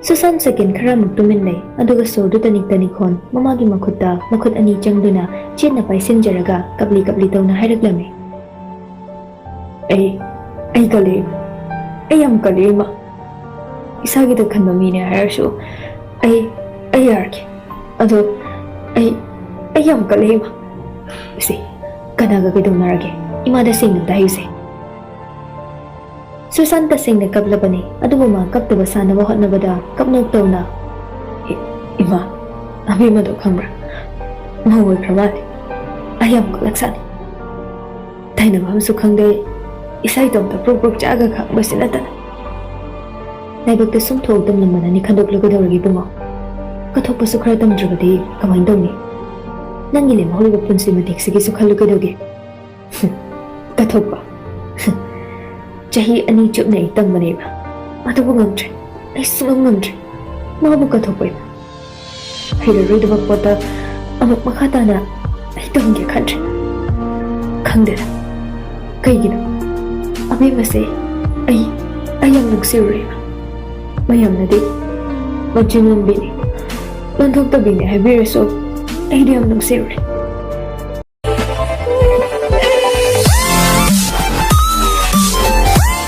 Susan second karamuk tuminlay aduga sodu tanik-tanikhon mamagi makhutta makhut ani changduna chetna paisinjaraga kapli tawna hairaklammi. Ai kale am kale ma isagi da khanba mine hairsu ai yarke ado ai am kale ma isi kanaga kidonarage imada singna dahise. Susan tasingna kaplabani adubu ma kaptaba sanaba hotnabada kapnok tawna ima abi mado khambra mawai kramali ayam kalaksani taina mamsu khangde isai tawta prok chaga khangba sinatana naibakta sum thok tam lamana ni khandokla gadawragi bungo kathokpa su khara tamdrabadi kamain dawni nangi le maholiba punsi matik sigi su khallu gadawge kathokpa Jahi ani chupna itang maneba. Adubu ngamdre. Ay sumang ngamdre. Mabu kathopoy ba. Hira rida magpota amok makata na ay tongge kandre. Kangdera. Kaygino. Abi mase ayang nagsirure ba. Mayam na di. Majinong bini. Landok tabini habiraso ay diyang nagsirure.